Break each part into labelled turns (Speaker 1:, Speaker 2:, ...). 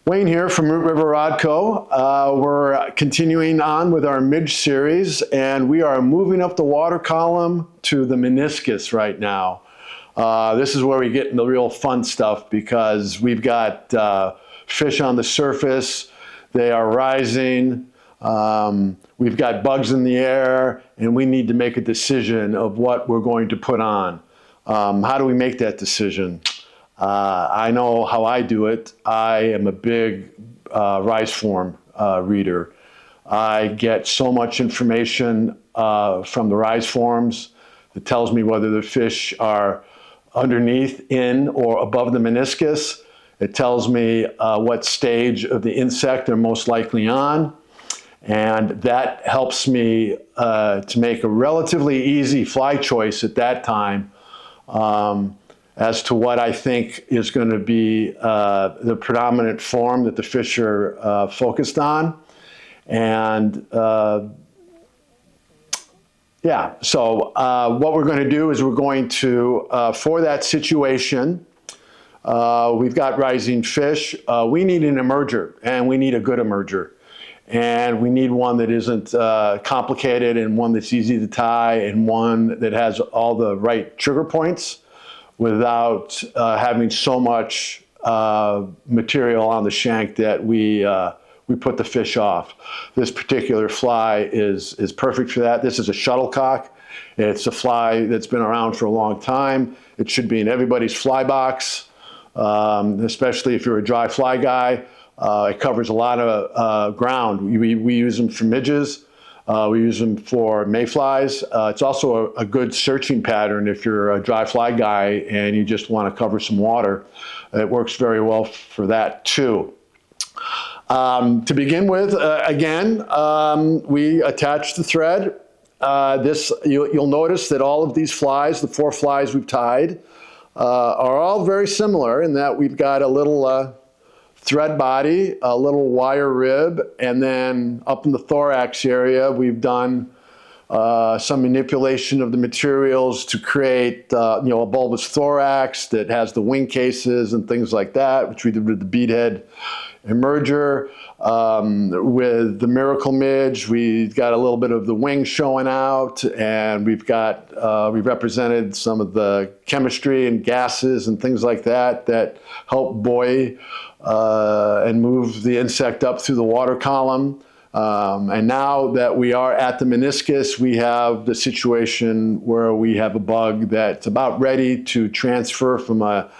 Speaker 1: Wayne here from Root River Rod Co. We're continuing on with our midge series, and we are moving up the water column to the meniscus right now. This is where we get into the real fun stuff because we've got fish on the surface, they are rising, we've got bugs in the air, and we need to make a decision of what we're going to put on. How do we make that decision? I know how I do it. I am a big rise form reader. I get so much information from the rise forms that tells me whether the fish are underneath, in, or above the meniscus. It tells me what stage of the insect they're most likely on. And that helps me to make a relatively easy fly choice at that time as to what I think is going to be the predominant form that the fish are focused on. And yeah, so what we're going to do is we're going to, for that situation, we've got rising fish. We need an emerger, and we need a good emerger. And we need one that isn't complicated, and one that's easy to tie, and one that has all the right trigger points without having so much material on the shank that we put the fish off. This particular fly is perfect for that. This is a shuttlecock. It's a fly that's been around for a long time. It should be in everybody's fly box, especially if you're a dry fly guy. It covers a lot of ground. We use them for midges. We use them for mayflies. It's also a good searching pattern if you're a dry fly guy and you just want to cover some water. It works very well for that too. To begin with, again, we attach the thread. You'll notice that all of these flies, the 4 flies we've tied, are all very similar in that we've got a little thread body, a little wire rib, and then up in the thorax area, we've done some manipulation of the materials to create a bulbous thorax that has the wing cases and things like that, which we did with the beadhead emerger. With the miracle midge, we got a little bit of the wing showing out, and we've represented some of the chemistry and gases and things like that that help buoy and move the insect up through the water column. And now that we are at the meniscus, we have the situation where we have a bug that's about ready to transfer from a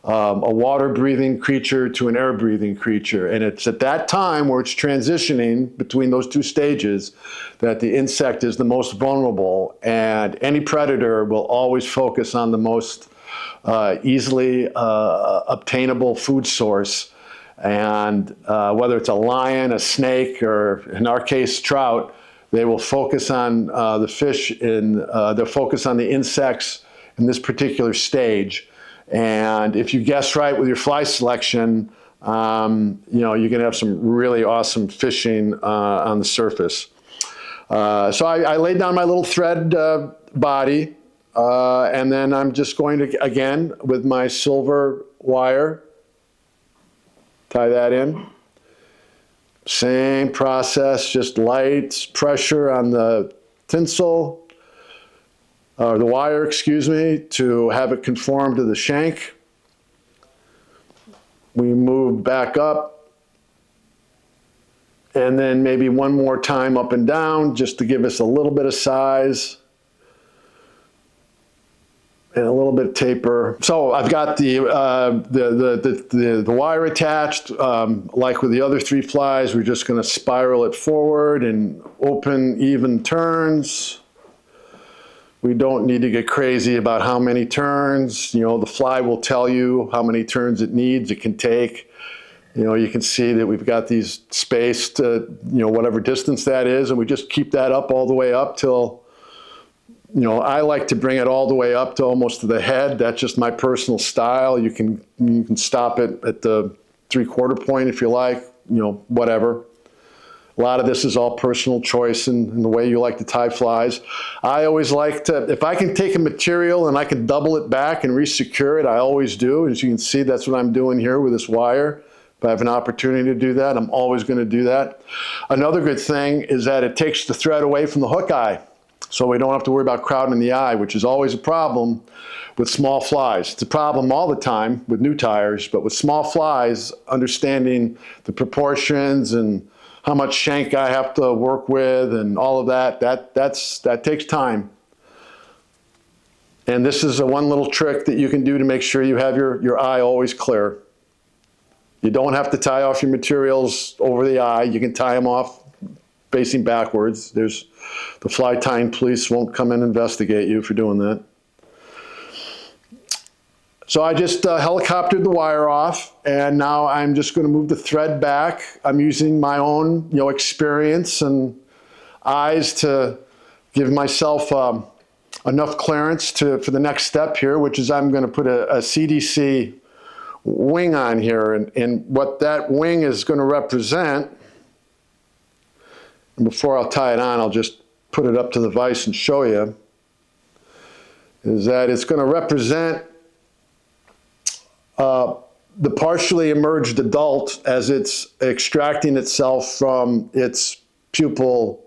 Speaker 1: water-breathing creature to an air-breathing creature. And it's at that time where it's transitioning between those 2 stages that the insect is the most vulnerable, and any predator will always focus on the most easily obtainable food source. And whether it's a lion, a snake, or in our case, trout, they will focus on the fish, they'll focus on the insects in this particular stage. And if you guess right with your fly selection, you're going to have some really awesome fishing on the surface. So I laid down my little thread body, and then I'm just going to, again, with my silver wire, tie that in. Same process, just light pressure on the tinsel, or the wire, excuse me, to have it conform to the shank. We move back up, and then maybe one more time up and down just to give us a little bit of size and a little bit of taper. So I've got the wire attached. Like with the other 3 flies, we're just going to spiral it forward and open even turns. We don't need to get crazy about how many turns. The fly will tell you how many turns it needs, it can take. You can see that we've got these spaced, whatever distance that is, and we just keep that up all the way up till, I like to bring it all the way up to almost to the head. That's just my personal style. You can stop it at the 3/4 point if you like, whatever. A lot of this is all personal choice and the way you like to tie flies. I always like to, if I can take a material and I can double it back and re-secure it, I always do. As you can see, that's what I'm doing here with this wire. If I have an opportunity to do that, I'm always going to do that. Another good thing is that it takes the thread away from the hook eye, so we don't have to worry about crowding the eye, which is always a problem with small flies. It's a problem all the time with new tires, but with small flies, understanding the proportions and how much shank I have to work with and all of that takes time. And this is one little trick that you can do to make sure you have your eye always clear. You don't have to tie off your materials over the eye. You can tie them off facing backwards. The fly tying police won't come and investigate you for doing that. So I just helicoptered the wire off, and now I'm just going to move the thread back. I'm using my own experience and eyes to give myself enough clearance for the next step here, which is I'm going to put a CDC wing on here, and what that wing is going to represent, and before I'll tie it on, I'll just put it up to the vise and show you, is that it's going to represent the partially emerged adult as it's extracting itself from its pupal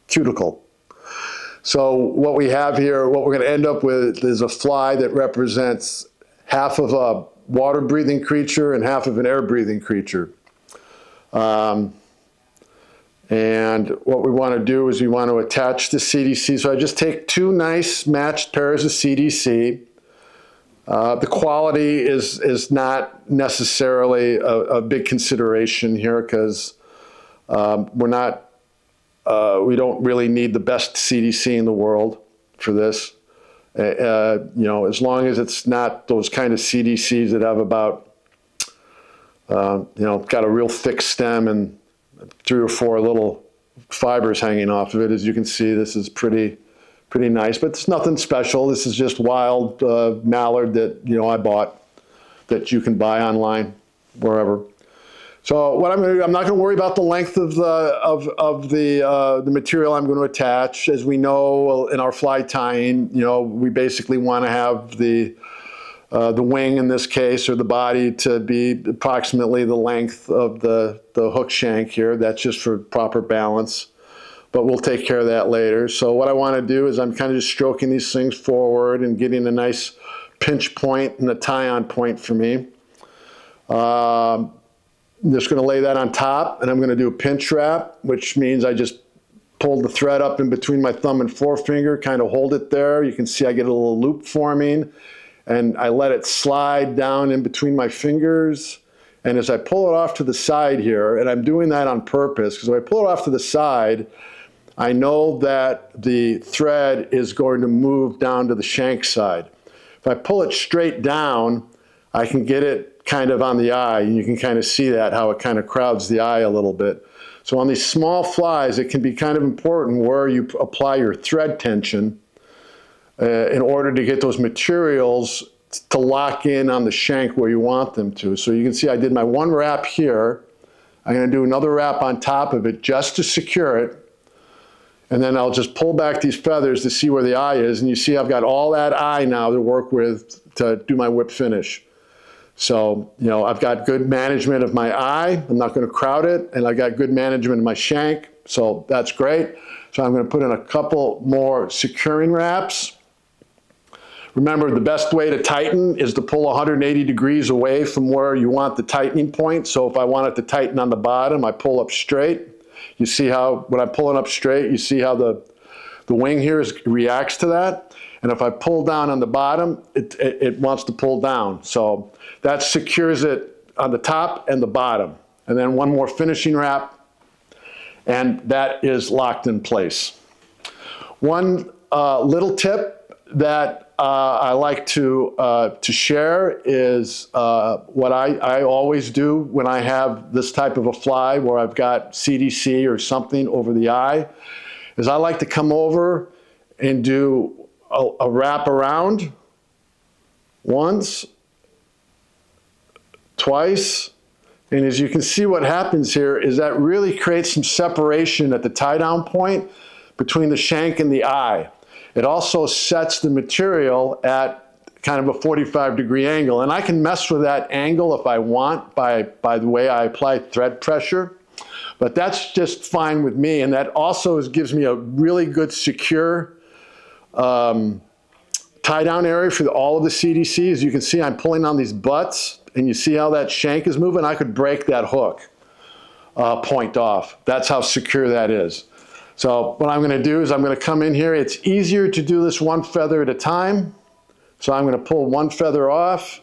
Speaker 1: cuticle. So what we have here, what we're going to end up with is a fly that represents half of a water-breathing creature and half of an air-breathing creature. And what we want to do is we want to attach the CDC. So I just take two nice matched pairs of CDC. The quality is not necessarily a big consideration here because we don't really need the best CDC in the world for this. As long as it's not those kind of CDCs that have about, got a real thick stem and 3 or 4 little fibers hanging off of it. As you can see, this is pretty nice, but it's nothing special. This is just wild mallard that I bought, that you can buy online, wherever. So what I'm going to do, I'm not going to worry about the length of the material I'm going to attach. As we know in our fly tying, we basically want to have the wing in this case, or the body, to be approximately the length of the hook shank here. That's just for proper balance, but we'll take care of that later. So what I want to do is I'm kind of just stroking these things forward and getting a nice pinch point and a tie-on point for me. I'm just going to lay that on top, and I'm going to do a pinch wrap, which means I just pull the thread up in between my thumb and forefinger, kind of hold it there. You can see I get a little loop forming, and I let it slide down in between my fingers. And as I pull it off to the side here, and I'm doing that on purpose, because if I pull it off to the side, I know that the thread is going to move down to the shank side. If I pull it straight down, I can get it kind of on the eye, and you can kind of see that, how it kind of crowds the eye a little bit. So on these small flies, it can be kind of important where you apply your thread tension in order to get those materials to lock in on the shank where you want them to. So you can see I did my one wrap here. I'm going to do another wrap on top of it just to secure it. And then I'll just pull back these feathers to see where the eye is. And you see I've got all that eye now to work with to do my whip finish. So, I've got good management of my eye. I'm not going to crowd it. And I've got good management of my shank. So that's great. So I'm going to put in a couple more securing wraps. Remember, the best way to tighten is to pull 180 degrees away from where you want the tightening point. So if I want it to tighten on the bottom, I pull up straight. You see how, when I'm pulling up straight, you see how the wing here reacts to that. And if I pull down on the bottom, it wants to pull down. So that secures it on the top and the bottom. And then one more finishing wrap, and that is locked in place. One little tip that I like to share is what I always do when I have this type of a fly where I've got CDC or something over the eye, is I like to come over and do a wrap around once, twice, and as you can see, what happens here is that really creates some separation at the tie-down point between the shank and the eye. It also sets the material at kind of a 45-degree angle. And I can mess with that angle if I want by the way I apply thread pressure. But that's just fine with me. And that also gives me a really good secure tie down area for all of the CDCs. You can see I'm pulling on these butts, and you see how that shank is moving? I could break that hook point off. That's how secure that is. So what I'm going to do is I'm going to come in here. It's easier to do this one feather at a time. So I'm going to pull one feather off,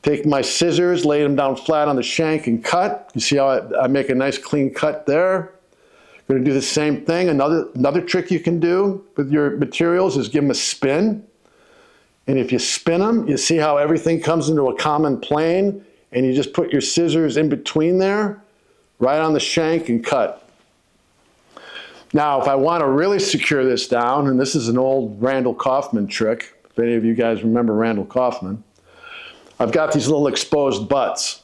Speaker 1: take my scissors, lay them down flat on the shank and cut. You see how I make a nice clean cut there? I'm going to do the same thing. Another trick you can do with your materials is give them a spin. And if you spin them, you see how everything comes into a common plane, and you just put your scissors in between there, right on the shank, and cut. Now, if I want to really secure this down, and this is an old Randall Kaufman trick, if any of you guys remember Randall Kaufman, I've got these little exposed butts.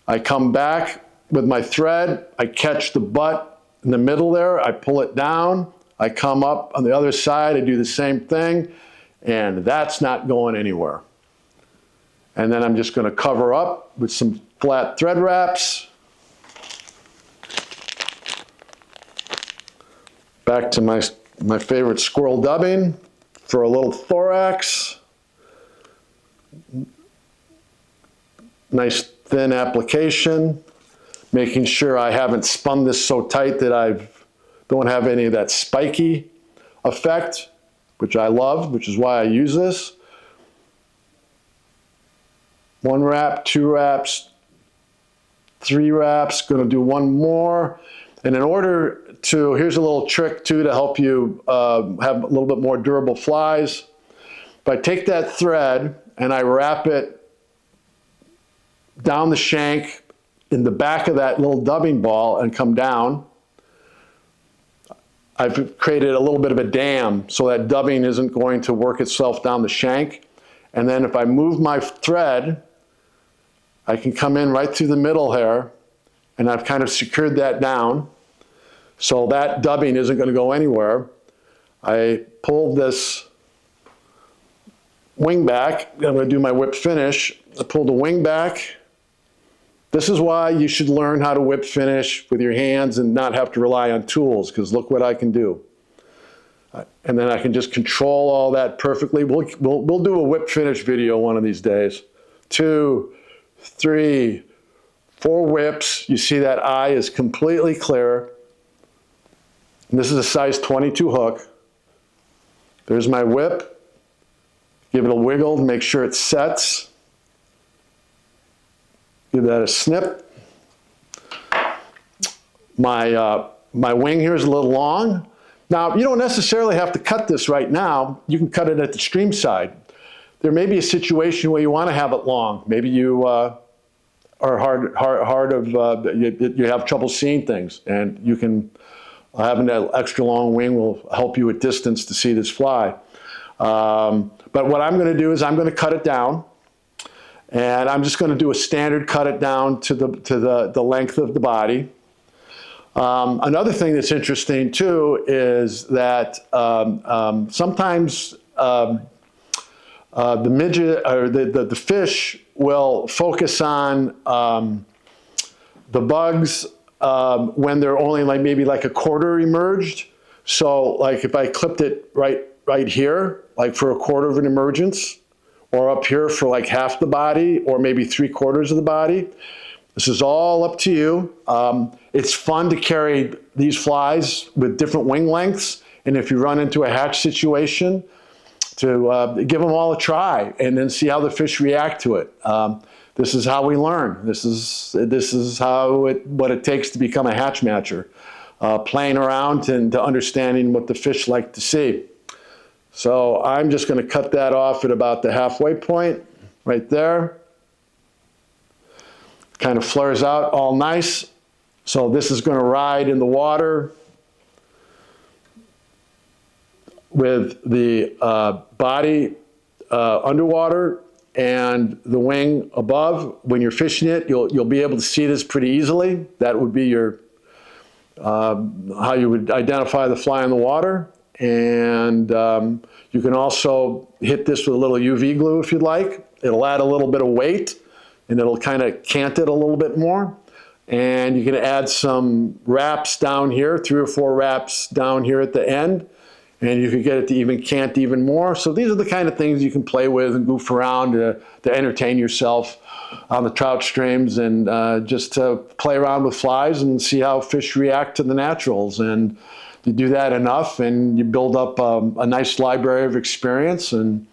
Speaker 1: I come back with my thread, I catch the butt in the middle there, I pull it down, I come up on the other side, I do the same thing, and that's not going anywhere. And then I'm just going to cover up with some flat thread wraps. Back to my favorite squirrel dubbing for a little thorax. Nice thin application, making sure I haven't spun this so tight that I don't have any of that spiky effect, which I love, which is why I use this. One wrap, two wraps, three wraps, going to do one more. And in order to, here's a little trick too to help you have a little bit more durable flies. If I take that thread and I wrap it down the shank in the back of that little dubbing ball and come down, I've created a little bit of a dam so that dubbing isn't going to work itself down the shank. And then if I move my thread, I can come in right through the middle here, and I've kind of secured that down so that dubbing isn't going to go anywhere. I pull this wing back. I'm going to do my whip finish. I pull the wing back. This is why you should learn how to whip finish with your hands and not have to rely on tools, because look what I can do. And then I can just control all that perfectly. We'll do a whip finish video one of these days. 2, 3, 4 whips. You see that eye is completely clear. And this is a size 22 hook. There's my whip. Give it a wiggle to make sure it sets. Give that a snip. My wing here is a little long. Now, you don't necessarily have to cut this right now. You can cut it at the stream side. There may be a situation where you want to have it long. Maybe you are you have trouble seeing things, and you can having that extra long wing will help you with distance to see this fly. But what I'm going to do is I'm going to cut it down, and I'm just going to do a standard cut it down to the length of the body. Another thing that's interesting too is that sometimes the midget or the fish will focus on the bugs when they're only maybe a quarter emerged. So like if I clipped it right here, like for a quarter of an emergence, or up here for like half the body, or maybe 3/4 of the body. This is all up to you. It's fun to carry these flies with different wing lengths, and if you run into a hatch situation, to give them all a try and then see how the fish react to it. This is how we learn. This is what it takes to become a hatch matcher, playing around and to understanding what the fish like to see. So I'm just going to cut that off at about the halfway point, right there. Kind of flares out all nice. So this is going to ride in the water with the body underwater and the wing above. When you're fishing it, you'll be able to see this pretty easily. That would be your how you would identify the fly in the water. And you can also hit this with a little UV glue if you'd like. It'll add a little bit of weight and it'll kind of cant it a little bit more. And you can add some wraps down here, 3 or 4 wraps down here at the end. And you can get it to even cant even more. So these are the kind of things you can play with and goof around to entertain yourself on the trout streams, and just to play around with flies and see how fish react to the naturals. And you do that enough and you build up a nice library of experience. And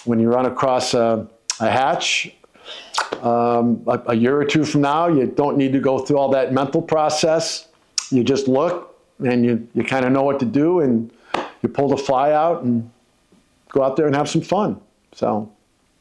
Speaker 1: when you run across a hatch a year or 2 from now, you don't need to go through all that mental process. You just look and you kind of know what to do, and you pull the fly out and go out there and have some fun. So